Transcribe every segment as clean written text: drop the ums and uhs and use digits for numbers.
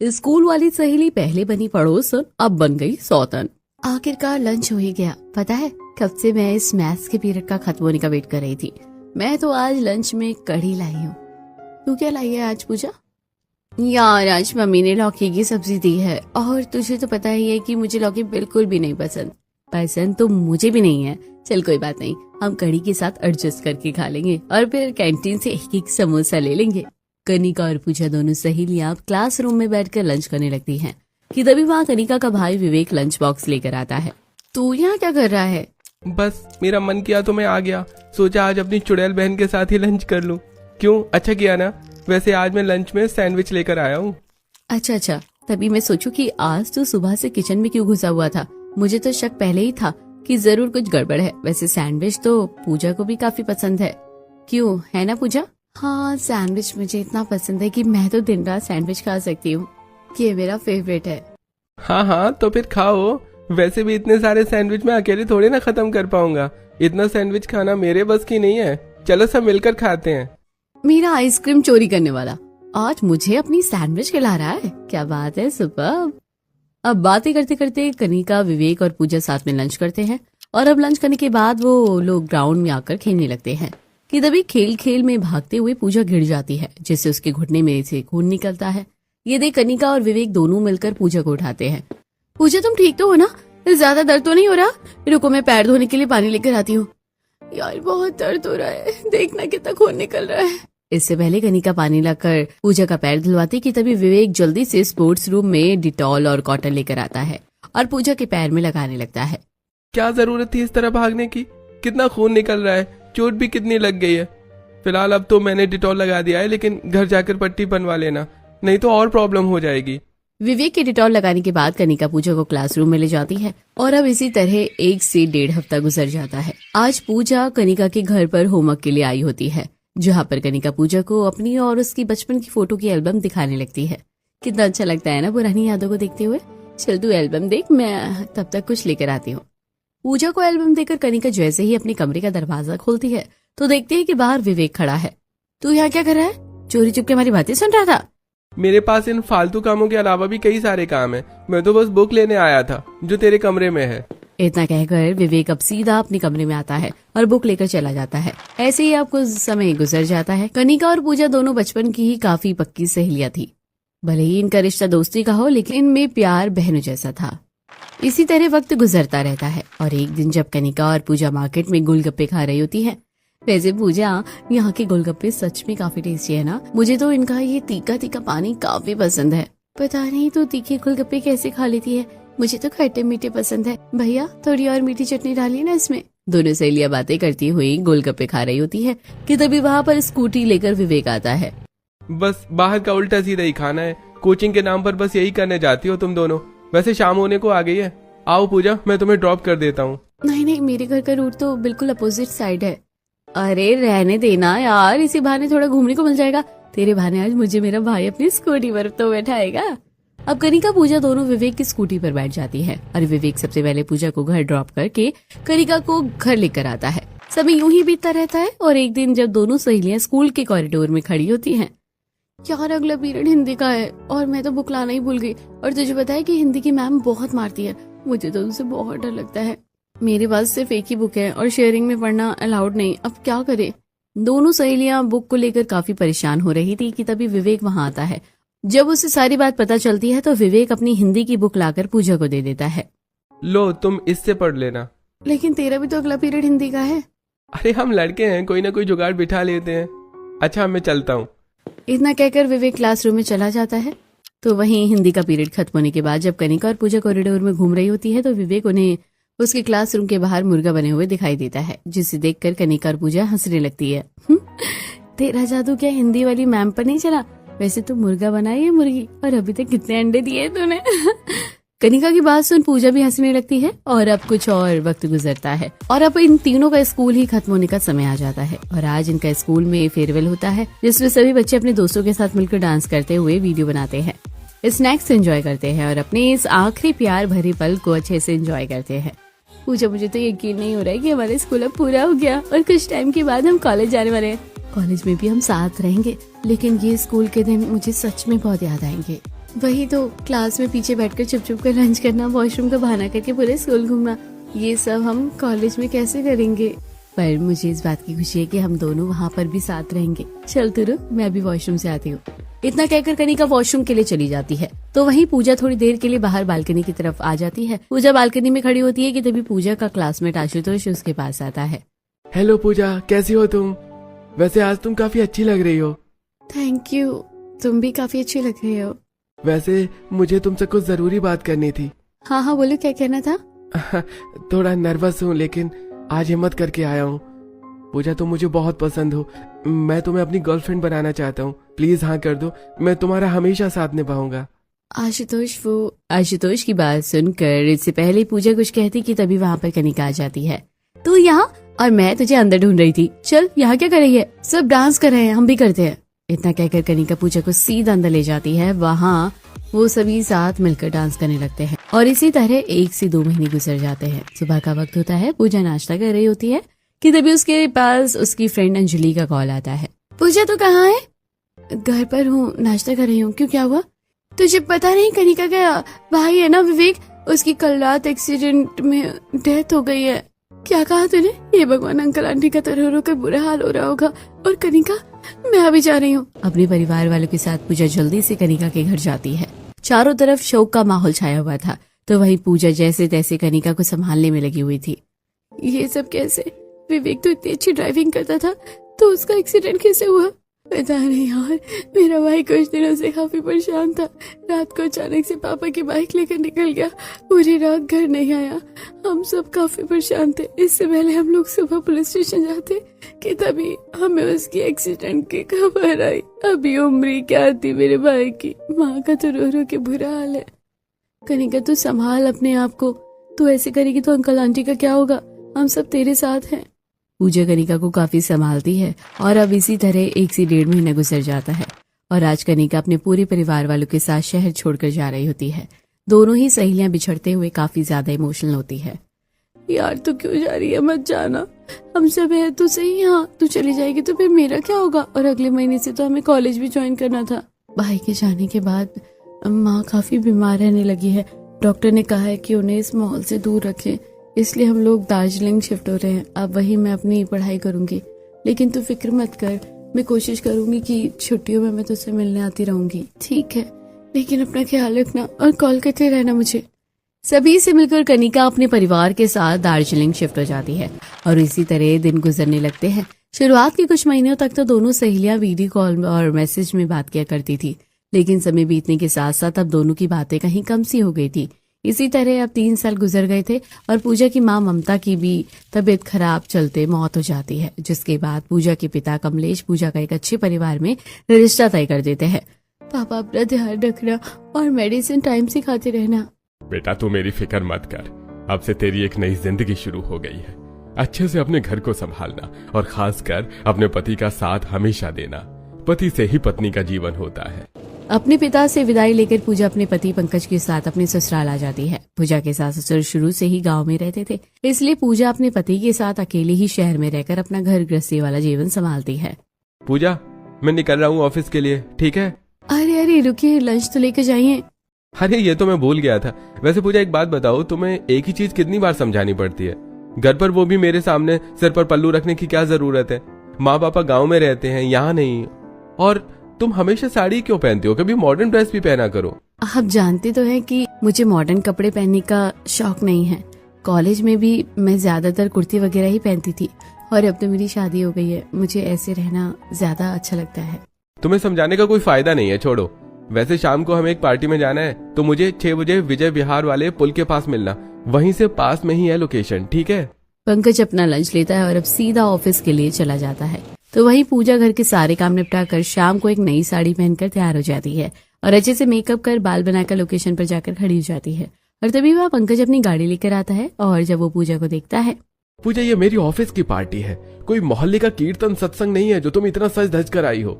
School वाली सहेली पहले बनी पड़ोसन, अब बन गई सौतन। आखिरकार लंच हो ही गया। पता है, कब से मैं इस मैथ्स के पीरियड का खत्म होने का वेट कर रही थी। मैं तो आज लंच में कढ़ी लाई हूँ। तू क्या लाई है आज पूजा? यार आज मम्मी ने लौकी की सब्जी दी है, और तुझे तो पता ही है कि मुझे लौकी बिल्कुल भी नहीं पसंद। पसंद तो मुझे भी नहीं है। चल कोई बात नहीं, हम कढ़ी के साथ एडजस्ट करके खा लेंगे और फिर कैंटीन से एक एक समोसा ले लेंगे। कनिका और पूजा दोनों सहेलियां क्लासरूम में बैठकर लंच करने लगती हैं कि तभी वहाँ कनिका का भाई विवेक लंच बॉक्स लेकर आता है। तू यहाँ क्या कर रहा है? बस मेरा मन किया तो मैं आ गया। सोचा आज अपनी चुड़ैल बहन के साथ ही लंच कर लूं। क्यों, अच्छा किया ना। वैसे आज मैं लंच में सैंडविच लेकर आया हूँ। अच्छा, तभी मैं सोचूं कि आज तो सुबह से किचन में क्यों घुसा हुआ था। मुझे तो शक पहले ही था कि जरूर कुछ गड़बड़ है। वैसे सैंडविच तो पूजा को भी काफी पसंद है। क्यों, है ना पूजा? हाँ, सैंडविच मुझे इतना पसंद है कि मैं तो दिन रात सैंडविच खा सकती हूँ। ये मेरा फेवरेट है। हाँ, तो फिर खाओ। वैसे भी इतने सारे सैंडविच मैं अकेले थोड़ी ना खत्म कर पाऊंगा। इतना सैंडविच खाना मेरे बस की नहीं है। चलो सब मिलकर खाते हैं। मेरा आइसक्रीम चोरी करने वाला आज मुझे अपनी सैंडविच खिला रहा है। क्या बात है, सुपर्ब। अब बातें करते करते कनिका, विवेक और पूजा साथ में लंच करते हैं, और अब लंच करने के बाद वो लोग ग्राउंड में आकर खेलने लगते हैं कि तभी खेल खेल में भागते हुए पूजा गिर जाती है, जिससे उसके घुटने में से खून निकलता है। ये देख कनिका और विवेक दोनों मिलकर पूजा को उठाते हैं। पूजा तुम ठीक तो हो ना? ज्यादा दर्द तो नहीं हो रहा? रुको, मैं पैर धोने के लिए पानी लेकर आती हूँ। यार बहुत दर्द हो रहा है, देखना कितना खून निकल रहा है। इससे पहले कनिका पानी लाकर पूजा का पैर धुलवाती कि तभी विवेक जल्दी से स्पोर्ट्स रूम में डिटॉल और कॉटन लेकर आता है और पूजा के पैर में लगाने लगता है। क्या जरूरत थी इस तरह भागने की? कितना खून निकल रहा है, चोट भी कितनी लग गई है। फिलहाल अब तो मैंने डिटॉल लगा दिया है, लेकिन घर जाकर पट्टी बनवा लेना, नहीं तो और प्रॉब्लम हो जाएगी। विवेक के डिटॉल लगाने के बाद कनिका पूजा को क्लासरूम में ले जाती है, और अब इसी तरह 1 से 1.5 हफ्ता गुजर जाता है। आज पूजा कनिका के घर पर होमवर्क के लिए आई होती है, जहाँ पर कनिका पूजा को अपनी और उसकी बचपन की फोटो की एल्बम दिखाने लगती है। कितना अच्छा लगता है ना पुरानी यादों को देखते हुए। चल तू एल्बम देख, मैं तब तक कुछ लेकर आती हूँ। पूजा को एल्बम देकर कनिका जैसे ही अपने कमरे का दरवाजा खोलती है तो देखती है कि बाहर विवेक खड़ा है। तू यहाँ क्या कर रहा है? चोरी चुपके हमारी बातें सुन रहा था? मेरे पास इन फालतू कामों के अलावा भी कई सारे काम हैं। मैं तो बस बुक लेने आया था जो तेरे कमरे में है। इतना कहकर विवेक अब सीधा अपने कमरे में आता है और बुक लेकर चला जाता है। ऐसे ही अब कुछ समय गुजर जाता है। कनिका और पूजा दोनों बचपन की ही काफी पक्की सहेलियां थी। भले ही इनका रिश्ता दोस्ती का हो, लेकिन इनमें प्यार बहनों जैसा था। इसी तरह वक्त गुजरता रहता है, और एक दिन जब कनिका और पूजा मार्केट में गोलगप्पे खा रही होती है। वैसे पूजा, यहाँ के गोलगप्पे सच में काफी टेस्टी है ना? मुझे तो इनका ये तीखा तीखा पानी काफी पसंद है। पता नहीं तो तीखे गोलगप्पे कैसे खा लेती है। मुझे तो खट्टे मीठे पसंद है। भैया थोड़ी और मीठी चटनी डालिए ना इसमें। दोनों सहेलियां बातें करती हुई गोलगप्पे खा रही होती है कि तभी वहाँ पर स्कूटी लेकर विवेक आता है। बस बाहर का उल्टा सीधा ही खाना है। कोचिंग के नाम पर बस यही करने जाती हो तुम दोनों। वैसे शाम होने को आ गई है। आओ पूजा, मैं तुम्हें ड्रॉप कर देता हूँ। नहीं, मेरे घर का रूट तो बिल्कुल अपोजिट साइड है। अरे रहने देना यार, इसी बहाने थोड़ा घूमने को मिल जाएगा। तेरे बहाने आज मुझे मेरा भाई अपनी स्कूटी पर तो बैठाएगा। अब कनिका पूजा दोनों विवेक की स्कूटी पर बैठ जाती है, और विवेक सबसे पहले पूजा को घर ड्रॉप करके कनिका को घर लेकर आता है। समय यूं ही बीतता रहता है, और एक दिन जब दोनों सहेलियां स्कूल के कॉरिडोर में खड़ी होती हैं। यार अगला पीरियड हिंदी का है, और मैं तो बुक लाना ही भूल गई। और तुझे पता है कि हिंदी की मैम बहुत मारती है। मुझे तो उनसे बहुत डर लगता है। मेरे पास सिर्फ एक ही बुक है और शेयरिंग में पढ़ना अलाउड नहीं। अब क्या करे? दोनों सहेलियां बुक को लेकर काफी परेशान हो रही थी कि तभी विवेक वहां आता है। जब उसे सारी बात पता चलती है तो विवेक अपनी हिंदी की बुक लाकर पूजा को दे देता है। लो तुम इससे पढ़ लेना। लेकिन तेरा भी तो अगला पीरियड हिंदी का है। अरे हम लड़के हैं, कोई ना कोई जुगाड़ बिठा लेते हैं। अच्छा मैं चलता हूँ। इतना कहकर विवेक क्लासरूम में चला जाता है। तो वहीं हिंदी का पीरियड खत्म होने के बाद जब कनिका और पूजा कॉरिडोर में घूम रही होती है तो विवेक उन्हें उसके क्लासरूम के बाहर मुर्गा बने हुए दिखाई देता है, जिसे देखकर कनिका और पूजा हंसने लगती है। तेरा जादू क्या हिंदी वाली मैम पर नहीं चला? वैसे तो मुर्गा बनाई है मुर्गी, और अभी तक कितने अंडे दिए तूने? कनिका की बात सुन पूजा भी हंसने लगती है, और अब कुछ और वक्त गुजरता है, और अब इन तीनों का स्कूल ही खत्म होने का समय आ जाता है। और आज इनका स्कूल में फेयरवेल होता है, जिसमें सभी बच्चे अपने दोस्तों के साथ मिलकर डांस करते हुए वीडियो बनाते हैं, स्नैक्स एंजॉय करते हैं, और अपने इस आखिरी प्यार भरे पल को अच्छे से एंजॉय करते हैं। पूजा, मुझे तो यकीन नहीं हो रहा है कि हमारा स्कूल अब पूरा हो गया और कुछ टाइम के बाद हम कॉलेज जाने वाले हैं। कॉलेज में भी हम साथ रहेंगे, लेकिन ये स्कूल के दिन मुझे सच में बहुत याद आएंगे। वही तो, क्लास में पीछे बैठकर चुप चुप कर लंच करना, वॉशरूम का बहाना करके पूरे स्कूल घूमना, ये सब हम कॉलेज में कैसे करेंगे। पर मुझे इस बात की खुशी है कि हम दोनों वहाँ पर भी साथ रहेंगे। चल तू रुक, मैं अभी वॉशरूम से आती हूँ। इतना कहकर कनिका वॉशरूम के लिए चली जाती है। तो वहीं पूजा थोड़ी देर के लिए बाहर बालकनी की तरफ आ जाती है। पूजा बालकनी में खड़ी होती है कि तभी पूजा का क्लासमेट आशुतोष उसके पास आता है। हेलो पूजा, कैसी हो तुम? वैसे आज तुम काफी अच्छी लग रही हो। थैंक यू, तुम भी काफी अच्छी लग रही हो। वैसे मुझे तुमसे कुछ जरूरी बात करनी थी। हाँ हाँ बोलो, क्या कहना था? थोड़ा नर्वस हूँ लेकिन आज हिम्मत करके आया हूँ। पूजा तुम मुझे बहुत पसंद हो, मैं तुम्हें अपनी गर्लफ्रेंड बनाना चाहता हूँ। प्लीज हाँ कर दो, मैं तुम्हारा हमेशा साथ निभाऊंगा। आशुतोष की बात सुनकर इससे पहले पूजा कुछ कहती कि तभी वहाँ पर कनिका आ जाती है। तू यहाँ, और मैं तुझे अंदर ढूंढ रही थी। चल यहाँ क्या कर रही है? सब डांस कर रहे हैं, हम भी करते हैं। इतना कहकर कनिका पूजा को सीधा अंदर ले जाती है। वहाँ वो सभी साथ मिलकर डांस करने लगते हैं और इसी तरह 1 से 2 महीने गुजर जाते हैं। सुबह का वक्त होता है, पूजा नाश्ता कर रही होती है कि तभी उसके पास उसकी फ्रेंड अंजलि का कॉल आता है। पूजा तो कहाँ है? घर पर हूँ, नाश्ता कर रही हूँ। क्यों, क्या हुआ? तुझे पता नहीं कनिका का भाई है ना विवेक, उसकी कल रात एक्सीडेंट में डेथ हो गई है। क्या कहा तूने? ये भगवान, अंकल आंटी का तो रो रो कर बुरा हाल हो रहा होगा। और कनिका, मैं अभी जा रही हूँ। अपने परिवार वालों के साथ पूजा जल्दी से कनिका के घर जाती है। चारों तरफ शोक का माहौल छाया हुआ था, तो वहीं पूजा जैसे तैसे कनिका को संभालने में लगी हुई थी। ये सब कैसे? विवेक तो इतनी अच्छी ड्राइविंग करता था, तो उसका एक्सीडेंट कैसे हुआ? पता नहीं यार, मेरा भाई कुछ दिनों से काफी परेशान था। रात को अचानक से पापा की बाइक लेकर निकल गया, पूरी रात घर नहीं आया। हम सब काफी परेशान थे। इससे पहले हम लोग सुबह पुलिस स्टेशन जाते कि तभी हमें उसकी एक्सीडेंट की खबर आई। अभी उम्र ही क्या थी मेरे भाई की, माँ का तो रो रो के बुरा हाल है। कनिका तू संभाल अपने आप को, तू ऐसे करेगी तो अंकल आंटी का क्या होगा? हम सब तेरे साथ हैं। पूजा कनिका को काफी संभालती है और अब इसी तरह 1 से 1.5 महीना गुजर जाता है और आज कनिका अपने पूरे परिवार वालों के साथ शहर छोड़कर जा रही होती है। दोनों ही सहेलियां बिछड़ते हुए काफी ज्यादा इमोशनल होती है। यार तू क्यों जा रही है? मत जाना, हम सब है तो सही यहाँ। तू चली जाएगी तो फिर मेरा क्या होगा? और अगले महीने से तो हमें कॉलेज भी ज्वाइन करना था। भाई के जाने के बाद माँ काफी बीमार रहने लगी है। डॉक्टर ने कहा है कि उन्हें इस माहौल से दूर रखें, इसलिए हम लोग दार्जिलिंग शिफ्ट हो रहे हैं। अब वहीं मैं अपनी पढ़ाई करूंगी। लेकिन तू फिक्र मत कर, मैं कोशिश करूंगी कि छुट्टियों में मैं तुझसे मिलने आती रहूंगी। ठीक है, लेकिन अपना ख्याल रखना और कॉल करते रहना मुझे। सभी से मिलकर कनिका अपने परिवार के साथ दार्जिलिंग शिफ्ट हो जाती है और इसी तरह दिन गुजरने लगते हैं। शुरुआत के कुछ महीनों तक तो दोनों सहेलियां वीडियो कॉल और मैसेज में बात किया करती थी, लेकिन समय बीतने के साथ साथ अब दोनों की बातें कहीं कम सी हो गई थी। इसी तरह अब 3 साल गुजर गए थे और पूजा की मां ममता की भी तबीयत खराब चलते मौत हो जाती है, जिसके बाद पूजा के पिता कमलेश पूजा का एक अच्छे परिवार में रिश्ता तय कर देते हैं। पापा अपना ध्यान रखना और मेडिसिन टाइम से खाते रहना। बेटा तू मेरी फिक्र मत कर, अब से तेरी एक नई जिंदगी शुरू हो गई है। अच्छे से अपने घर को संभालना और खासकर अपने पति का साथ हमेशा देना। पति से ही पत्नी का जीवन होता है। अपने पिता से विदाई लेकर पूजा अपने पति पंकज के साथ अपने ससुराल आ जाती है। पूजा के सास ससुर शुरू से ही गांव में रहते थे, इसलिए पूजा अपने पति के साथ अकेले ही शहर में रहकर अपना घर गृहस्थी वाला जीवन संभालती है। पूजा, मैं निकल रहा हूँ ऑफिस के लिए, ठीक है? अरे अरे रुकिए, लंच तो लेकर जाइए। अरे ये तो मैं भूल गया था। वैसे पूजा एक बात बताओ, तुम्हें एक ही चीज कितनी बार समझानी पड़ती है? घर पर वो भी मेरे सामने सिर पर पल्लू रखने की क्या जरूरत है? माँ पापा गाँव में रहते हैं, यहाँ नहीं। और तुम हमेशा साड़ी क्यों पहनती हो? कभी मॉडर्न ड्रेस भी पहना करो। आप जानते तो हैं कि मुझे मॉडर्न कपड़े पहनने का शौक नहीं है। कॉलेज में भी मैं ज्यादातर कुर्ती वगैरह ही पहनती थी और अब तो मेरी शादी हो गई है, मुझे ऐसे रहना ज्यादा अच्छा लगता है। तुम्हें समझाने का कोई फायदा नहीं है, छोड़ो। वैसे शाम को हमें एक पार्टी में जाना है, तो मुझे 6 बजे विजय विहार वाले पुल के पास मिलना। वहीं से पास में ही है लोकेशन, ठीक है? पंकज अपना लंच लेता है और अब सीधा ऑफिस के लिए चला जाता है। तो वहीं पूजा घर के सारे काम निपटा कर शाम को एक नई साड़ी पहनकर तैयार हो जाती है और अच्छे से मेकअप कर बाल बनाकर लोकेशन पर जाकर खड़ी हो जाती है। और तभी वह पंकज अपनी गाड़ी लेकर आता है और जब वो पूजा को देखता है। पूजा, ये मेरी ऑफिस की पार्टी है, कोई मोहल्ले का कीर्तन सत्संग नहीं है जो तुम इतना सज धज कर आई हो।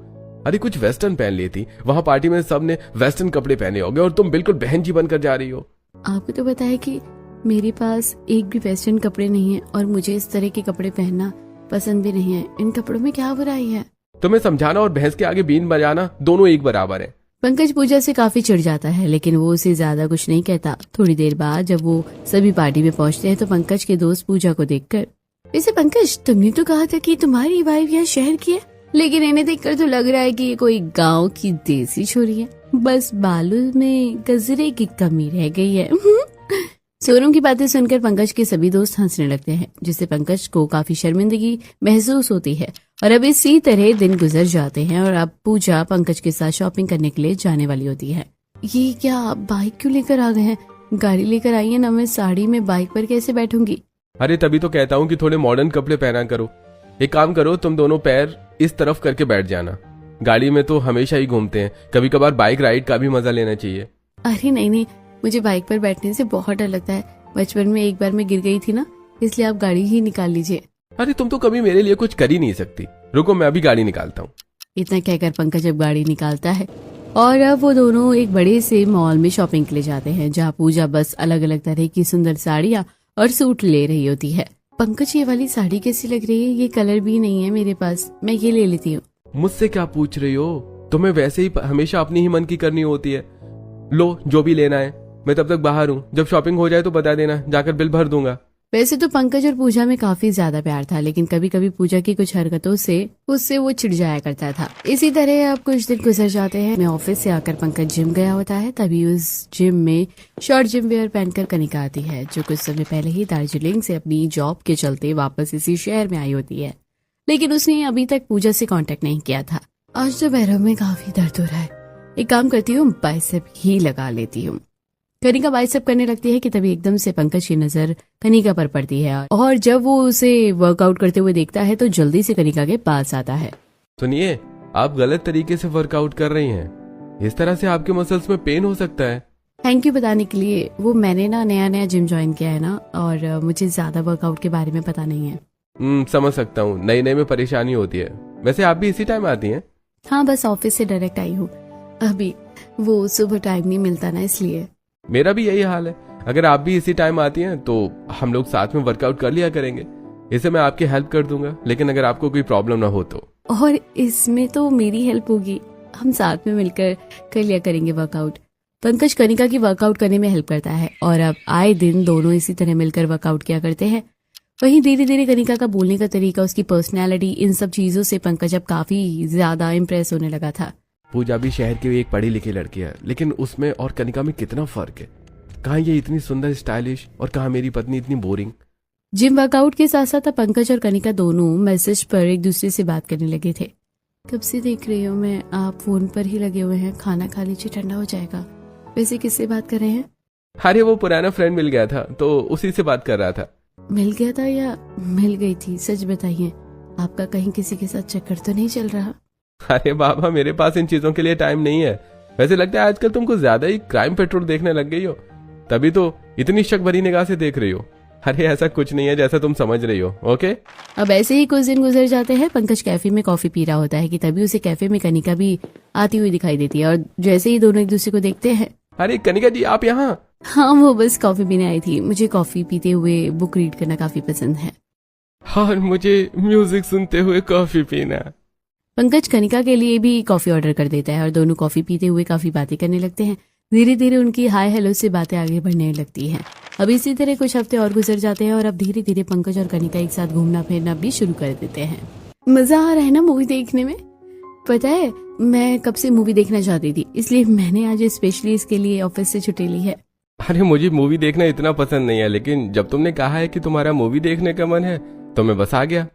अरे कुछ वेस्टर्न पहन ली थी, वहाँ पार्टी में सबने वेस्टर्न कपड़े पहने होंगे और तुम बिल्कुल बहन जी बनकर जा रही हो। आपको तो पता है कि मेरे पास एक भी वेस्टर्न कपड़े नहीं है और मुझे इस तरह के कपड़े पहनना पसंद भी नहीं है। इन कपड़ों में क्या बुराई है? तुम्हें समझाना और भैंस के आगे बीन बजाना दोनों एक बराबर है। पंकज पूजा से काफी चिढ़ जाता है, लेकिन वो उसे ज्यादा कुछ नहीं कहता। थोड़ी देर बाद जब वो सभी पार्टी में पहुंचते हैं तो पंकज के दोस्त पूजा को देखकर, वैसे पंकज तुमने तो कहा था कि तुम्हारी वाइफ यहाँ शहर की है, लेकिन इन्हें देखकर तो लग रहा है कि ये कोई गांव की देसी छोरी है, बस बालों में गजरे की कमी रह गई है। सोनम की बातें सुनकर पंकज के सभी दोस्त हंसने लगते हैं, जिससे पंकज को काफी शर्मिंदगी महसूस होती है। और अब इसी तरह दिन गुजर जाते हैं और अब पूजा पंकज के साथ शॉपिंग करने के लिए जाने वाली होती है। ये क्या बाइक क्यों लेकर आ गए हैं? गाड़ी लेकर आई है ना, मैं साड़ी में बाइक पर कैसे बैठूंगी? अरे तभी तो कहता हूँ कि थोड़े मॉडर्न कपड़े पहना करो। एक काम करो, तुम दोनों पैर इस तरफ करके बैठ जाना। गाड़ी में तो हमेशा ही घूमते हैं, कभी कभार बाइक राइड का भी मजा लेना चाहिए। अरे नहीं, मुझे बाइक पर बैठने से बहुत डर लगता है। बचपन में एक बार मैं गिर गई थी ना, इसलिए आप गाड़ी ही निकाल लीजिए। अरे तुम तो कभी मेरे लिए कुछ कर ही नहीं सकती। रुको मैं अभी गाड़ी निकालता हूँ। इतना कहकर पंकज अब गाड़ी निकालता है और अब वो दोनों एक बड़े से मॉल में शॉपिंग के लिए जाते हैं, जहाँ पूजा बस अलग अलग तरह की सुंदर साड़ियाँ और सूट ले रही होती है। पंकज ये वाली साड़ी कैसी लग रही है? ये कलर भी नहीं है मेरे पास, मैं ये ले लेती हूँ। मुझसे क्या पूछ रही हो? तुम्हें वैसे ही हमेशा अपनी ही मन की करनी होती है। लो जो भी लेना है, मैं तब तक बाहर हूँ, जब शॉपिंग हो जाए तो बता देना, जाकर बिल भर दूंगा। वैसे तो पंकज और पूजा में काफी ज्यादा प्यार था, लेकिन कभी कभी पूजा की कुछ हरकतों से उससे वो चिढ़ जाया करता था। इसी तरह अब कुछ दिन गुजर जाते हैं। मैं ऑफिस से आकर पंकज जिम गया होता है, तभी उस जिम में शॉर्ट जिम वेयर पहनकर कनिका आती है, जो कुछ समय पहले ही दार्जिलिंग से अपनी जॉब के चलते वापस इसी शहर में आई होती है, लेकिन उसने अभी तक पूजा से कांटेक्ट नहीं किया था। आज तो पैरों में काफी दर्द हो रहा है, एक काम करती हूँ बाइसेप ही लगा लेती हूँ। कनिका बाइसेप करने लगती है कि तभी एकदम से पंकज की नजर कनिका पर पड़ती है, और जब वो उसे वर्कआउट करते हुए देखता है तो जल्दी से कनिका के पास आता है। सुनिए, आप गलत तरीके से वर्कआउट कर रही हैं। इस तरह से आपके मसल्स में पेन हो सकता है। थैंक यू बताने के लिए। वो मैंने ना नया जिम ज्वाइन किया है ना, और मुझे ज्यादा वर्कआउट के बारे में पता नहीं है। समझ सकता हूँ, नई में परेशानी होती है। वैसे आप भी इसी टाइम आती हैं? हाँ, बस ऑफिस से डायरेक्ट आई हूँ। अभी वो सुबह टाइम नहीं मिलता ना, इसलिए। मेरा भी यही हाल है। अगर आप भी इसी टाइम आती हैं तो हम लोग साथ में वर्कआउट कर लिया करेंगे। इसे मैं आपकी हेल्प कर दूंगा, लेकिन अगर आपको कोई प्रॉब्लम ना हो तो। और इसमें तो मेरी हेल्प होगी, हम साथ में मिलकर कर लिया करेंगे वर्कआउट। पंकज कनिका की वर्कआउट करने में हेल्प करता है और अब आए दिन दोनों इसी तरह मिलकर वर्कआउट किया करते हैं। वहीं धीरे धीरे कनिका का बोलने का तरीका, उसकी पर्सनैलिटी, इन सब चीजों से पंकज अब काफी ज्यादा इम्प्रेस होने लगा था। पूजा भी शहर की एक पढ़ी लिखी लड़की है, लेकिन उसमें और कनिका में कितना फर्क है। कहाँ ये इतनी सुंदर स्टाइलिश और कहाँ मेरी पत्नी इतनी बोरिंग। जिम वर्कआउट के साथ साथ पंकज और कनिका दोनों मैसेज पर एक दूसरे से बात करने लगे थे। कब से देख रही हूँ मैं, आप फोन पर ही लगे हुए हैं, खाना खा लीजिए, ठंडा हो जाएगा। वैसे किससे बात कर रहे हैं? अरे वो पुराना फ्रेंड मिल गया था तो उसी से बात कर रहा था। मिल गया था या मिल गई थी? सच बताइए, आपका कहीं किसी के साथ चक्कर तो नहीं चल रहा? अरे बाबा, मेरे पास इन चीजों के लिए टाइम नहीं है। वैसे लगता है आजकल तुम कुछ ज्यादा ही क्राइम पेट्रोल देखने लग गई हो, तभी तो इतनी शक भरी निगाह से देख रही हो। अरे ऐसा कुछ नहीं है जैसा तुम समझ रही हो। ओके, अब ऐसे ही कुछ दिन गुजर जाते हैं। पंकज कैफे में कॉफी पी रहा होता है कि तभी उसे कैफे में कनिका भी आती हुई दिखाई देती है, और जैसे ही दोनों एक दूसरे को देखते हैं। अरे कनिका जी, आप यहाँ? हाँ, वो बस कॉफी पीने आई थी। मुझे कॉफी पीते हुए बुक रीड करना काफी पसंद है। और मुझे म्यूजिक सुनते हुए कॉफी पीना। पंकज कनिका के लिए भी कॉफी ऑर्डर कर देता है और दोनों कॉफी पीते हुए काफी बातें करने लगते हैं। धीरे धीरे उनकी हाय हेलो से बातें आगे बढ़ने लगती हैं। अब इसी तरह कुछ हफ्ते और गुजर जाते हैं और अब धीरे धीरे पंकज और कनिका एक साथ घूमना फिरना भी शुरू कर देते हैं। मजा आ रहा है ना मूवी देखने में? पता है, मैं कब से मूवी देखना चाहती थी, इसलिए मैंने आज स्पेशली इसके लिए ऑफिस से छुट्टी ली है। अरे मुझे मूवी देखना इतना पसंद नहीं है, लेकिन जब तुमने कहा है कि तुम्हारा मूवी देखने का मन है तो मैं बस आ गया।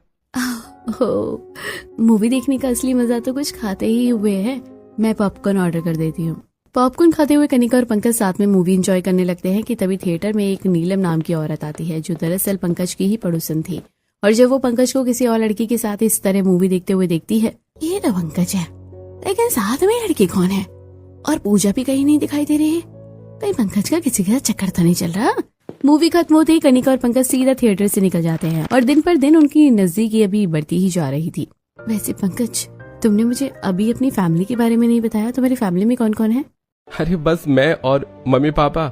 मूवी देखने का असली मजा तो कुछ खाते ही हुए है। मैं पॉपकॉर्न ऑर्डर कर देती हूँ। पॉपकॉर्न खाते हुए कनिका और पंकज साथ में मूवी एंजॉय करने लगते हैं कि तभी थिएटर में एक नीलम नाम की औरत आती है, जो दरअसल पंकज की ही पड़ोसन थी। और जब वो पंकज को किसी और लड़की के साथ इस तरह मूवी देखते हुए देखती है, ये तो पंकज है, लेकिन साथ में लड़की कौन है? और पूजा भी कहीं नहीं दिखाई दे रही है। कहीं पंकज का किसी के साथ चक्कर तो नहीं चल रहा? मूवी खत्म होते ही कनिका और पंकज सीधा थिएटर से निकल जाते हैं और दिन पर दिन उनकी नजदीकी अभी बढ़ती ही जा रही थी। वैसे पंकज, तुमने मुझे अभी अपनी फैमिली के बारे में नहीं बताया। तुम्हारी फैमिली में कौन कौन है? अरे बस मैं और मम्मी पापा।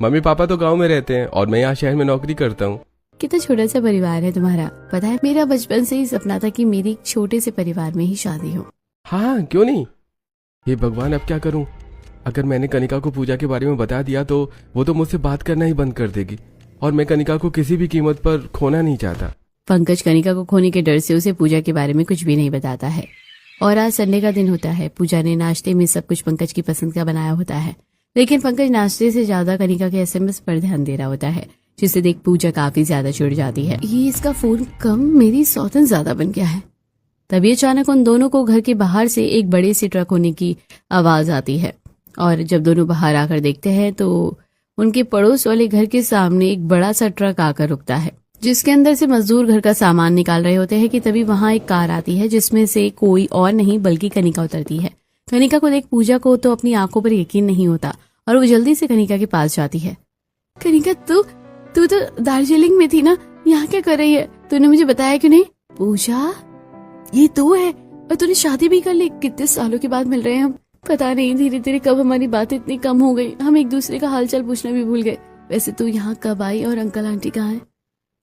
मम्मी पापा तो गांव में रहते हैं और मैं यहाँ शहर में नौकरी करता हूँ। कितना छोटा सा परिवार है तुम्हारा। पता है, मेरा बचपन से ही सपना था कि मेरी एक छोटे से परिवार में ही शादी हो। हाँ, क्यों नहीं। हे भगवान, अब क्या करूं? अगर मैंने कनिका को पूजा के बारे में बता दिया तो वो तो मुझसे बात करना ही बंद कर देगी, और मैं कनिका को किसी भी कीमत पर खोना नहीं चाहता। पंकज कनिका को खोने के डर से उसे पूजा के बारे में कुछ भी नहीं बताता है। और आज संडे का दिन होता है। पूजा ने नाश्ते में सब कुछ पंकज की पसंद का बनाया होता है, लेकिन पंकज नाश्ते से ज्यादा कनिका के SMS पर ध्यान दे रहा होता है, जिसे देख पूजा काफी ज्यादा चिढ़ जाती है। ये इसका फोन कम, मेरी सौतन ज्यादा बन गया है। तभी अचानक उन दोनों को घर के बाहर से एक बड़े से ट्रक होने की आवाज आती है, और जब दोनों बाहर आकर देखते हैं तो उनके पड़ोस वाले घर के सामने एक बड़ा सा ट्रक आकर रुकता है, जिसके अंदर से मजदूर घर का सामान निकाल रहे होते हैं कि तभी वहां एक कार आती है, जिसमें से कोई और नहीं बल्कि कनिका उतरती है। कनिका को देख पूजा को तो अपनी आंखों पर यकीन नहीं होता और वो जल्दी से कनिका के पास जाती है। कनिका, तू तो दार्जिलिंग में थी ना, यहाँ क्या कर रही है? तूने मुझे बताया क्यों नहीं? पूजा, ये तू है? और तूने शादी भी कर ली? कितने सालों के बाद मिल रहे हैं हम। पता नहीं धीरे धीरे कब हमारी बात इतनी कम हो गई, हम एक दूसरे का हालचाल पूछना भी भूल गए। वैसे तू यहाँ कब आई और अंकल आंटी कहाँ है?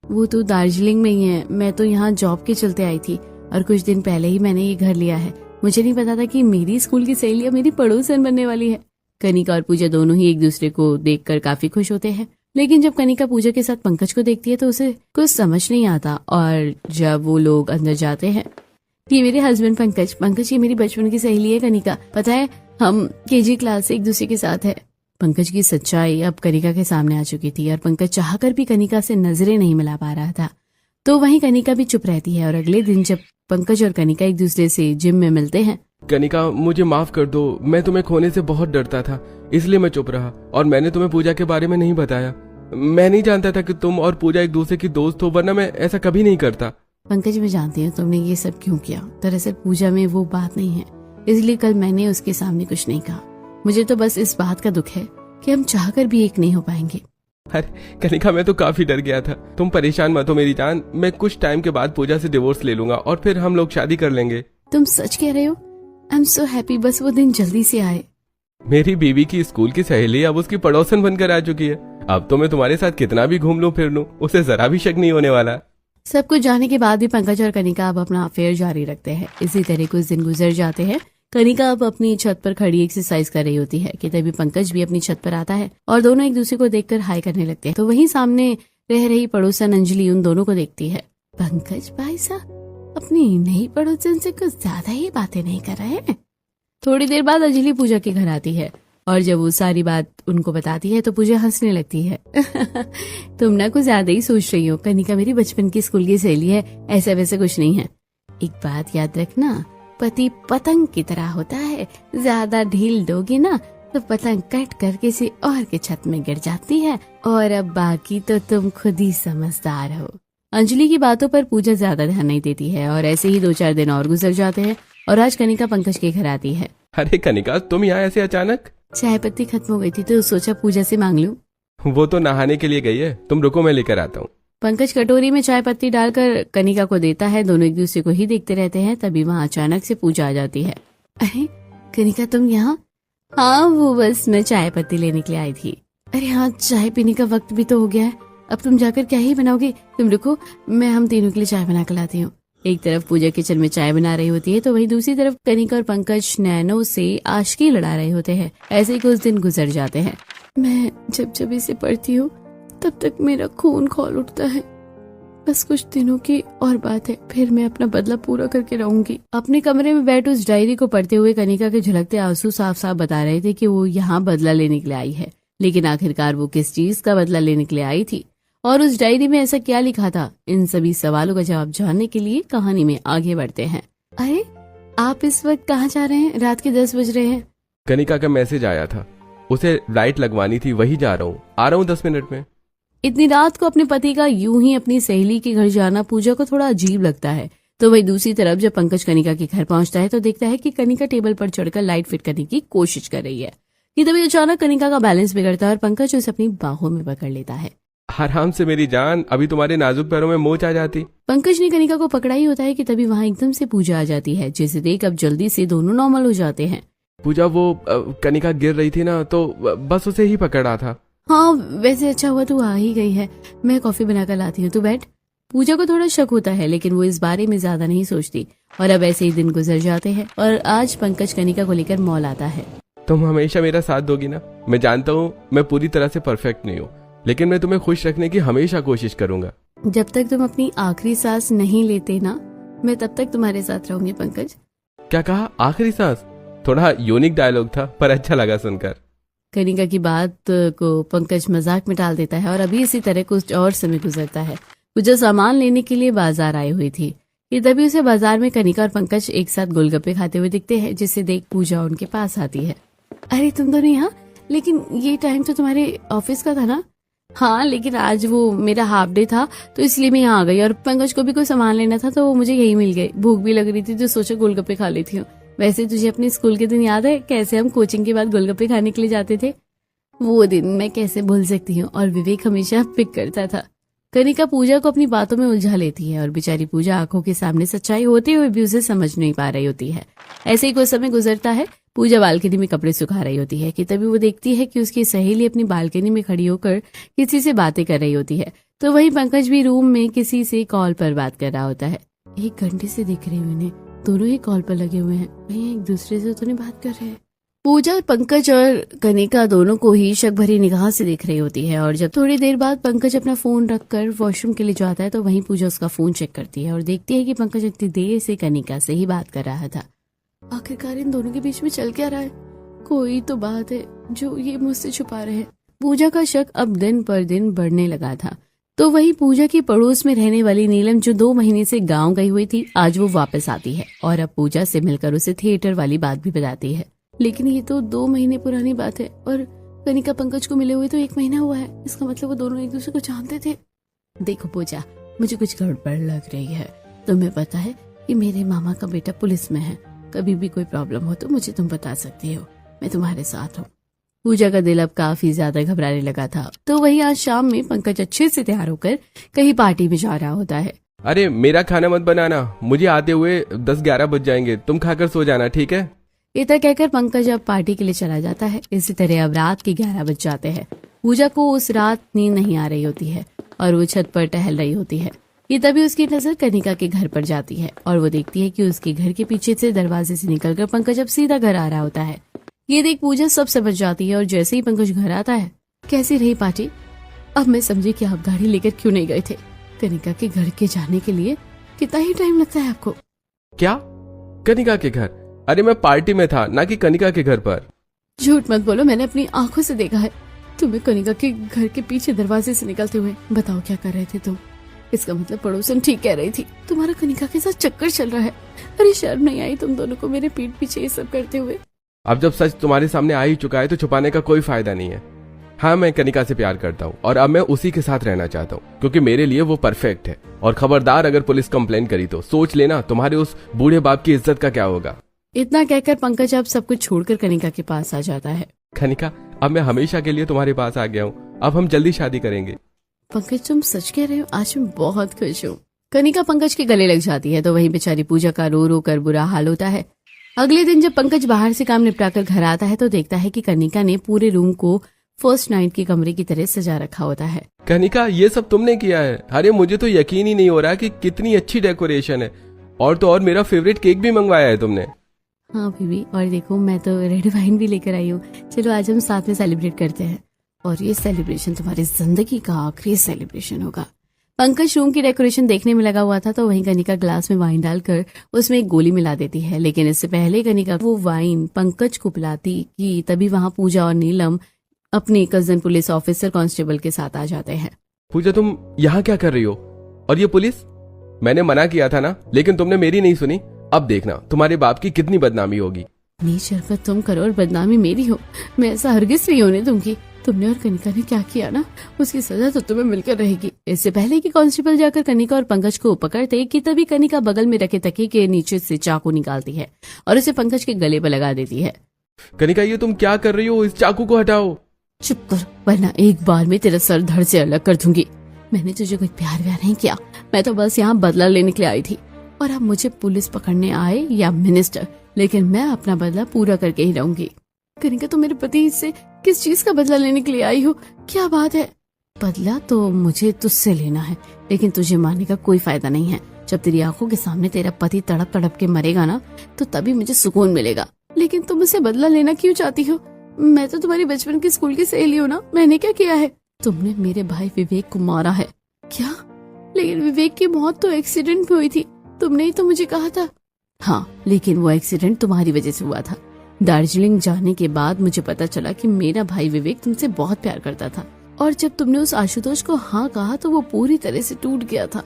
वो तो दार्जिलिंग में ही है, मैं तो यहाँ जॉब के चलते आई थी और कुछ दिन पहले ही मैंने ये घर लिया है। मुझे नहीं पता था कि मेरी स्कूल की सहेलियां मेरी पड़ोसन बनने वाली है। कनिका और पूजा दोनों ही एक दूसरे को देखकर काफी खुश होते हैं, लेकिन जब कनिका पूजा के साथ पंकज को देखती है तो उसे कुछ समझ नहीं आता। और जब वो लोग अंदर जाते हैं, ये मेरे हस्बैंड पंकज ये मेरी बचपन की सहेली है कनिका, पता है हम KG क्लास से एक दूसरे के साथ है। पंकज की सच्चाई अब कनिका के सामने आ चुकी थी और पंकज चाहकर भी कनिका से नजरें नहीं मिला पा रहा था। तो वहीं कनिका भी चुप रहती है और अगले दिन जब पंकज और कनिका एक दूसरे से जिम में मिलते हैं। कनिका, मुझे माफ कर दो, मैं तुम्हें खोने से बहुत डरता था, इसलिए मैं चुप रहा और मैंने तुम्हें पूजा के बारे में नहीं बताया। मैं नहीं जानता था कि तुम और पूजा एक दूसरे की दोस्त हो, वरना मैं ऐसा कभी नहीं करता। पंकज, मैं जानती हूँ तुमने ये सब क्यों किया। दरअसल पूजा में वो बात नहीं है, इसलिए कल मैंने उसके सामने कुछ नहीं कहा। मुझे तो बस इस बात का दुख है कि हम चाहकर भी एक नहीं हो पाएंगे। अरे कनिका, मैं तो काफी डर गया था। तुम परेशान मत हो मेरी जान, मैं कुछ टाइम के बाद पूजा से डिवोर्स ले लूंगा और फिर हम लोग शादी कर लेंगे। तुम सच कह रहे हो? आई एम सो हैप्पी, बस वो दिन जल्दी से आए। मेरी बीवी की स्कूल की सहेली अब उसकी पड़ोसन बनकर आ चुकी है। अब तो मैं तुम्हारे साथ कितना भी घूम लूं फिर लूं, उसे जरा भी शक नहीं होने वाला। सब कुछ जाने के बाद भी पंकज और कनिका अब अपना अफेयर जारी रखते हैं। इसी तरह कुछ दिन गुजर जाते हैं। कनिका अब अपनी छत पर खड़ी एक्सरसाइज कर रही होती है कि तभी पंकज भी अपनी छत पर आता है और दोनों एक दूसरे को देखकर हाय करने लगते हैं। तो वहीं सामने रह रही पड़ोसन अंजलि उन दोनों को देखती है। पंकज भाई साहब अपनी नई पड़ोसन से कुछ ज्यादा ही बातें नहीं कर रहे हैं। थोड़ी देर बाद अंजलि पूजा के घर आती है और जब वो सारी बात उनको बताती है तो पूजा हंसने लगती है। तुम ना कुछ ज्यादा ही सोच रही हो, कनिका मेरी बचपन की स्कूल की सहेली है, ऐसा वैसा कुछ नहीं है। एक बात याद रखना, पति पतंग की तरह होता है, ज्यादा ढील दोगे ना तो पतंग कट कर किसी और के छत में गिर जाती है, और अब बाकी तो तुम खुद ही समझदार हो। अंजलि की बातों पर पूजा ज्यादा ध्यान नहीं देती है और ऐसे ही 2-4 दिन और गुजर जाते हैं और आज कनिका पंकज के घर आती है। अरे कनिका, तुम यहाँ ऐसे अचानक? चाय पत्ती खत्म हो गई थी तो सोचा पूजा से मांग लूं। वो तो नहाने के लिए गई है, तुम रुको मैं लेकर आता हूँ। पंकज कटोरी में चाय पत्ती डालकर कनिका को देता है। दोनों एक दूसरे को ही देखते रहते हैं। तभी वहाँ अचानक से पूजा आ जाती है। अरे कनिका, तुम यहाँ? हाँ, वो बस मैं चाय पत्ती लेने के लिए आई थी। अरे हाँ, चाय पीने का वक्त भी तो हो गया है, अब तुम जाकर क्या ही बनाओगे? तुम रुको, मैं हम तीनों के लिए चाय बना कर लाती हूँ। एक तरफ पूजा किचन में चाय बना रही होती है तो वहीं दूसरी तरफ कनिका और पंकज नैनो से आशिकी लड़ा रहे होते हैं। ऐसे ही कुछ दिन गुजर जाते हैं। मैं जब जब इसे पढ़ती हूँ तब तक मेरा खून खौल उठता है। बस कुछ दिनों की और बात है, फिर मैं अपना बदला पूरा करके रहूंगी। अपने कमरे में बैठ उस डायरी को पढ़ते हुए कनिका के झलकते आंसू साफ साफ बता रहे थे कि वो यहाँ बदला लेने के लिए आई है, लेकिन आखिरकार वो किस चीज का बदला लेने के लिए आई थी और उस डायरी में ऐसा क्या लिखा था? इन सभी सवालों का जवाब जानने के लिए कहानी में आगे बढ़ते हैं। अरे आप इस वक्त कहाँ जा रहे हैं? रात के 10 बज रहे हैं। कनिका का मैसेज आया था, उसे लाइट लगवानी थी, वही जा रहा हूँ, आ रहा हूँ 10 मिनट में। इतनी रात को अपने पति का यूं ही अपनी सहेली के घर जाना पूजा को थोड़ा अजीब लगता है। तो वही दूसरी तरफ जब पंकज कनिका के घर पहुंचता है तो देखता है कि कनिका टेबल पर चढ़कर लाइट फिट करने की कोशिश कर रही है कि तभी अचानक कनिका का बैलेंस बिगड़ता है और पंकज उसे अपनी बाहों में पकड़ लेता है। आराम से मेरी जान, अभी तुम्हारे नाजुक पैरों में मोच आ जाती। पंकज ने कनिका को पकड़ा ही होता है कि तभी वहाँ एकदम से पूजा आ जाती है, जिसे देख अब जल्दी से दोनों नॉर्मल हो जाते हैं। पूजा, वो कनिका गिर रही थी ना तो बस उसे ही पकड़ा था। हाँ, वैसे अच्छा हुआ तू आ ही गई है, मैं कॉफी बनाकर लाती हूँ, तू बैठ। पूजा को थोड़ा शक होता है, लेकिन वो इस बारे में ज्यादा नहीं सोचती और अब ऐसे ही दिन गुजर जाते हैं और आज पंकज कनिका को लेकर मॉल आता है। तुम हमेशा मेरा साथ दोगी ना? मैं जानता हूँ मैं पूरी तरह से परफेक्ट नहीं हूँ, लेकिन मैं तुम्हें खुश रखने की हमेशा कोशिश करूंगा। जब तक तुम अपनी आखिरी सांस नहीं लेते ना, मैं तब तक तुम्हारे साथ रहूंगी पंकज। क्या कहा? आखिरी सांस? थोड़ा यूनिक डायलॉग था, पर अच्छा लगा सुनकर। कनिका की बात को पंकज मजाक में टाल देता है और अभी इसी तरह कुछ और समय गुजरता है। पूजा सामान लेने के लिए बाजार आई हुई थी कि तभी उसे बाजार में कनिका और पंकज एक साथ गोलगप्पे खाते हुए दिखते हैं, जिसे देख पूजा उनके पास आती है। अरे तुम दोनों यहाँ? लेकिन ये टाइम तो तुम्हारे ऑफिस का था ना? हाँ, लेकिन आज वो मेरा हाफ डे था तो इसलिए मैं यहाँ आ गई और पंकज को भी कोई सामान लेना था तो वो मुझे यही मिल गई। भूख भी लग रही थी तो सोचा गोलगप्पे खा लेती हूँ। वैसे तुझे अपने स्कूल के दिन याद है कैसे हम कोचिंग के बाद गोलगप्पे खाने के लिए जाते थे? वो दिन मैं कैसे भूल सकती हूँ। और विवेक हमेशा पिक करता था। कनिका पूजा को अपनी बातों में उलझा लेती है और बेचारी पूजा आंखों के सामने सच्चाई होते हुए भी उसे समझ नहीं पा रही होती है। ऐसे ही कुछ समय गुजरता है। पूजा बालकनी में कपड़े सुखा रही होती है कि तभी वो देखती है कि उसकी सहेली अपनी बालकनी में खड़ी होकर किसी से बातें कर रही होती है। तो वहीं पंकज भी रूम में किसी से कॉल पर बात कर रहा होता है। 1 घंटे से दिख रही हूँ इन्हें, दोनों ही कॉल पर लगे हुए हैं, कहीं एक दूसरे से तो नहीं बात कर रहे हैं। पूजा पंकज और कनिका दोनों को ही शक भरी निगाह से देख रही होती है और जब थोड़ी देर बाद पंकज अपना फोन रखकर वॉशरूम के लिए जाता है तो वहीं पूजा उसका फोन चेक करती है और देखती है कि पंकज इतनी देर से कनिका से ही बात कर रहा था। आखिरकार इन दोनों के बीच में चल क्या रहा है? कोई तो बात है जो ये मुझसे छुपा रहे हैं। पूजा का शक अब दिन पर दिन बढ़ने लगा था। तो वही पूजा की पड़ोस में रहने वाली नीलम, जो 2 महीने से गांव गई हुई थी, आज वो वापस आती है और अब पूजा से मिलकर उसे थिएटर वाली बात भी बताती है। लेकिन ये तो 2 महीने पुरानी बात है और कनिका पंकज को मिले हुए तो 1 महीना हुआ है। इसका मतलब वो दोनों एक दूसरे को जानते थे। देखो पूजा, मुझे कुछ गड़बड़ लग रही है। तुम्हें पता है कि मेरे मामा का बेटा पुलिस में है। कभी भी कोई प्रॉब्लम हो तो मुझे तुम बता सकती हो, मैं तुम्हारे साथ हूँ। पूजा का दिल अब काफी ज्यादा घबराने लगा था। तो वही आज शाम में पंकज अच्छे से तैयार होकर कहीं पार्टी में जा रहा होता है। अरे मेरा खाना मत बनाना, मुझे आते हुए 10-11 बज जाएंगे, तुम खाकर सो जाना, ठीक है? इतना कहकर पंकज अब पार्टी के लिए चला जाता है। इसी तरह अब रात के 11 बज जाते हैं। पूजा को उस रात नींद नहीं आ रही होती है और वो छत पर टहल रही होती है। ये तभी उसकी नजर कनिका के घर पर जाती है और वो देखती है कि उसके घर के पीछे से दरवाजे से निकलकर पंकज अब सीधा घर आ रहा होता है। ये देख पूजा सब समझ जाती है और जैसे ही पंकज घर आता है, कैसी रही पार्टी? अब मैं समझी कि आप गाड़ी लेकर क्यों नहीं गए थे। कनिका के घर के जाने के लिए कितना ही टाइम लगता है आपको? क्या? कनिका के घर? अरे मैं पार्टी में था, ना कि कनिका के घर पर। झूठ मत बोलो, मैंने अपनी आंखों से देखा है तुम्हें कनिका के घर के पीछे दरवाजे से निकलते हुए। बताओ क्या कर रहे थे तुम? इसका मतलब पड़ोसन ठीक कह रही थी, तुम्हारा कनिका के साथ चक्कर चल रहा है। अरे शर्म नहीं आई तुम दोनों को मेरे पीठ पीछे ये सब करते हुए? अब जब सच तुम्हारे सामने आ ही चुका है तो छुपाने का कोई फायदा नहीं है। हाँ, मैं कनिका से प्यार करता हूँ और अब मैं उसी के साथ रहना चाहता हूँ क्योंकि मेरे लिए वो परफेक्ट है। और खबरदार अगर पुलिस कंप्लेन करी तो सोच लेना तुम्हारे उस बूढ़े बाप की इज्जत का क्या होगा। इतना कहकर पंकज अब सब कुछ छोड़कर कनिका के पास आ जाता है। कनिका, अब मैं हमेशा के लिए तुम्हारे पास आ गया हूँ, अब हम जल्दी शादी करेंगे। पंकज तुम सच कह रहे हो? आज मैं बहुत खुश हूँ। कनिका पंकज के गले लग जाती है तो वहीं बेचारी पूजा का रो रो कर बुरा हाल होता है। अगले दिन जब पंकज बाहर से काम निपटाकर घर आता है तो देखता है कि कनिका ने पूरे रूम को फर्स्ट नाइट के कमरे की तरह सजा रखा होता है। कनिका, ये सब तुमने किया है? अरे मुझे तो यकीन ही नहीं हो रहा कि कितनी अच्छी डेकोरेशन है। और तो और मेरा फेवरेट केक भी मंगवाया है तुमने। हाँ बीबी, और देखो मैं तो रेड वाइन भी लेकर आई हूँ। चलो आज हम साथ में सेलिब्रेट करते हैं और ये सेलिब्रेशन तुम्हारी जिंदगी का आखिरी सेलिब्रेशन होगा। पंकज रूम की डेकोरेशन देखने में लगा हुआ था तो वहीं कनिका ग्लास में वाइन डालकर उसमें एक गोली मिला देती है। लेकिन इससे पहले कनिका वो वाइन पंकज को पिलाती कि तभी वहां पूजा और नीलम अपने कजन पुलिस ऑफिसर कांस्टेबल के साथ आ जाते हैं। पूजा, तुम यहाँ क्या कर रही हो? और ये पुलिस? मैंने मना किया था ना, लेकिन तुमने मेरी नहीं सुनी। अब देखना तुम्हारे बाप की कितनी बदनामी होगी। नहीं शरफत, तुम करो और बदनामी मेरी हो, मैं ऐसा हरगिज नहीं होने दूंगी। तुमने और कनिका ने क्या किया ना, उसकी सजा तो तुम्हें मिलकर रहेगी। इससे पहले कि कांस्टेबल जाकर कनिका और पंकज को पकड़ते कि तभी कनिका बगल में रखे तकिए के नीचे से चाकू निकालती है और उसे पंकज के गले पर लगा देती है। कनिका, ये तुम क्या कर रही हो? इस चाकू को हटाओ। चुप कर, वरना एक बार में तेरा सर धड़ से अलग कर दूंगी। मैंने तुझे कोई प्यार व्यार नहीं किया, मैं तो बस यहाँ बदला लेने के लिए आई थी। और अब मुझे पुलिस पकड़ने आए या मिनिस्टर, लेकिन मैं अपना बदला पूरा करके ही रहूंगी। कनिका, तुम मेरे पति से किस चीज का बदला लेने के लिए आई हो? क्या बात है? बदला तो मुझे तुझसे लेना है, लेकिन तुझे मारने का कोई फायदा नहीं है। जब तेरी आंखों के सामने तेरा पति तड़प तड़प के मरेगा ना, तो तभी मुझे सुकून मिलेगा। लेकिन तुम मुझसे बदला लेना क्यों चाहती हो? मैं तो तुम्हारी बचपन की स्कूल की सहेली हूँ ना, मैंने क्या किया है? तुमने मेरे भाई विवेक को मारा है। क्या? लेकिन विवेक की मौत तो एक्सीडेंट में हुई थी, तुमने ही तो मुझे कहा था। हाँ, लेकिन वो एक्सीडेंट तुम्हारी वजह से हुआ था। दार्जिलिंग जाने के बाद मुझे पता चला कि मेरा भाई विवेक तुमसे बहुत प्यार करता था, और जब तुमने उस आशुतोष को हाँ कहा तो वो पूरी तरह से टूट गया था।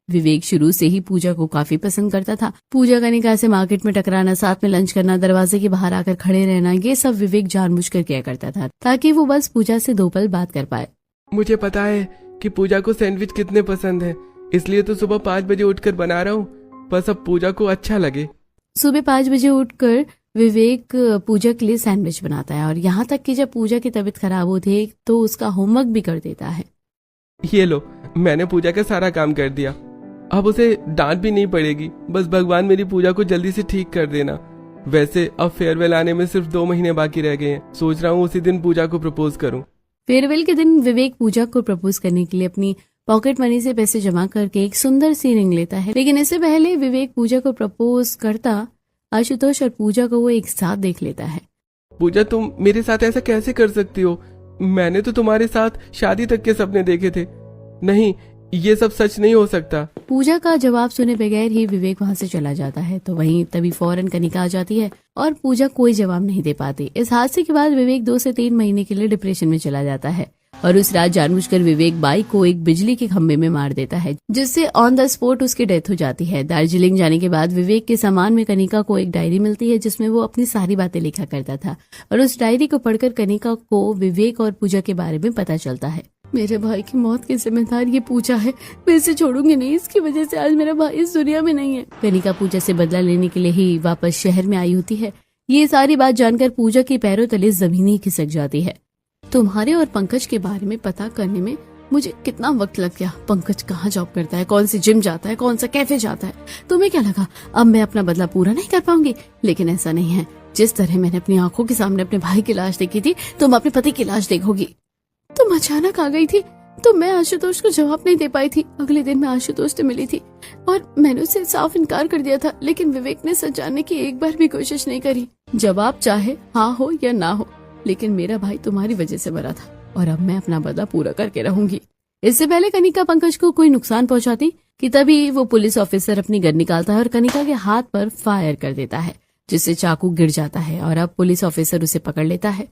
विवेक शुरू से ही पूजा को काफी पसंद करता था। पूजा कनिका से मार्केट में टकराना, साथ में लंच करना, दरवाजे के बाहर आकर खड़े रहना, ये सब विवेक जानबूझकर किया करता था ताकि वो बस पूजा से 2 पल बात कर पाए। मुझे पता है कि पूजा को सैंडविच कितने पसंद है, इसलिए तो सुबह 5 बजे उठकर बना रहा हूँ, बस अब पूजा को अच्छा लगे। सुबह 5 बजे उठकर विवेक पूजा के लिए सैंडविच बनाता है, और यहाँ तक कि जब पूजा की तबीयत खराब होती है तो उसका होमवर्क भी कर देता है। ये लो, मैंने पूजा का सारा काम कर दिया, अब उसे डांट भी नहीं पड़ेगी। बस भगवान मेरी पूजा को जल्दी से ठीक कर देना। वैसे अब फेयरवेल आने में सिर्फ 2 महीने बाकी रह गए हैं, सोच रहा हूँ उसी दिन पूजा को प्रपोज करूँ। फेयरवेल के दिन विवेक पूजा को प्रपोज करने के लिए अपनी पॉकेट मनी से पैसे जमा करके एक सुंदर सी रिंग लेता है। लेकिन इससे पहले विवेक पूजा को प्रपोज करता, आशुतोष और पूजा को वो एक साथ देख लेता है। पूजा, तुम मेरे साथ ऐसा कैसे कर सकती हो? मैंने तो तुम्हारे साथ शादी तक के सपने देखे थे। नहीं, ये सब सच नहीं हो सकता। पूजा का जवाब सुने बगैर ही विवेक वहाँ से चला जाता है। तो वहीं तभी फौरन कनिका आ जाती है और पूजा कोई जवाब नहीं दे पाती। इस हादसे के बाद विवेक 2 से 3 महीने के लिए डिप्रेशन में चला जाता है, और उस रात जानबूझकर विवेक बाइक को एक बिजली के खंभे में मार देता है, जिससे ऑन द स्पॉट उसकी डेथ हो जाती है। दार्जिलिंग जाने के बाद विवेक के सामान में कनिका को एक डायरी मिलती है, जिसमें वो अपनी सारी बातें लिखा करता था, और उस डायरी को पढ़कर कनिका को विवेक और पूजा के बारे में पता चलता है। मेरे भाई की मौत की जिम्मेदार ये पूजा है, मैं इसे छोड़ूंगी नहीं, इसकी वजह से आज मेरा भाई इस दुनिया में नहीं है। कनिका पूजा से बदला लेने के लिए ही वापस शहर में आई होती है। ये सारी बात जानकर पूजा के पैरों तले जमीन ही खिसक जाती है। तुम्हारे और पंकज के बारे में पता करने में मुझे कितना वक्त लग गया। पंकज कहाँ जॉब करता है, कौन सी जिम जाता है, कौन सा कैफे जाता है। तुम्हें क्या लगा अब मैं अपना बदला पूरा नहीं कर पाऊंगी? लेकिन ऐसा नहीं है। जिस तरह मैंने अपनी आंखों के सामने अपने भाई की लाश देखी थी, तुम अपने पति की लाश देखोगी। तुम अचानक आ गई थी तो मैं आशुतोष को जवाब नहीं दे पाई थी। अगले दिन मैं आशुतोष से मिली थी और मैंने उसे साफ इनकार कर दिया था, लेकिन विवेक ने सच जानने की एक बार भी कोशिश नहीं करी। जवाब चाहे हाँ हो या ना हो, लेकिन मेरा भाई तुम्हारी वजह से मरा था, और अब मैं अपना बदला पूरा करके रहूंगी। इससे पहले कनिका पंकज को कोई नुकसान पहुंचाती कि तभी वो पुलिस ऑफिसर अपनी गन निकालता है और कनिका के हाथ पर फायर कर देता है, जिससे चाकू गिर जाता है, और अब पुलिस ऑफिसर उसे पकड़ लेता है।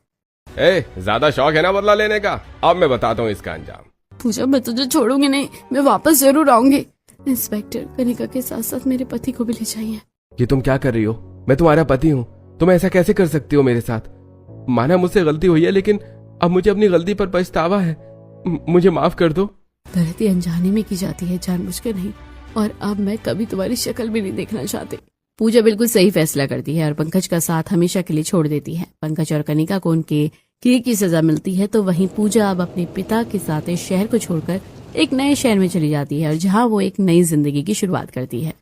ज्यादा शौक है ना बदला लेने का? अब मैं बताता हूँ इसका अंजाम। पूजा, मैं तुझे छोड़ूंगी नहीं, मैं वापस जरूर आऊंगी। इंस्पेक्टर, कनिका के साथ साथ मेरे पति को भी ले जाइए। ये तुम क्या कर रही हो? मैं तुम्हारा पति हूँ, तुम ऐसा कैसे कर सकती हो मेरे साथ? माना मुझसे गलती हुई है, लेकिन अब मुझे अपनी गलती पर पछतावा है, मुझे माफ कर दो। गलती अनजाने में की जाती है, जानबूझकर नहीं, और अब मैं कभी तुम्हारी शक्ल भी नहीं देखना चाहती। पूजा बिल्कुल सही फैसला करती है और पंकज का साथ हमेशा के लिए छोड़ देती है। पंकज और कनिका को उनके किए की सजा मिलती है, तो वहीं पूजा अब अपने पिता के साथ इस शहर को छोड़कर एक नए शहर में चली जाती है, और जहां वो एक नई जिंदगी की शुरुआत करती है।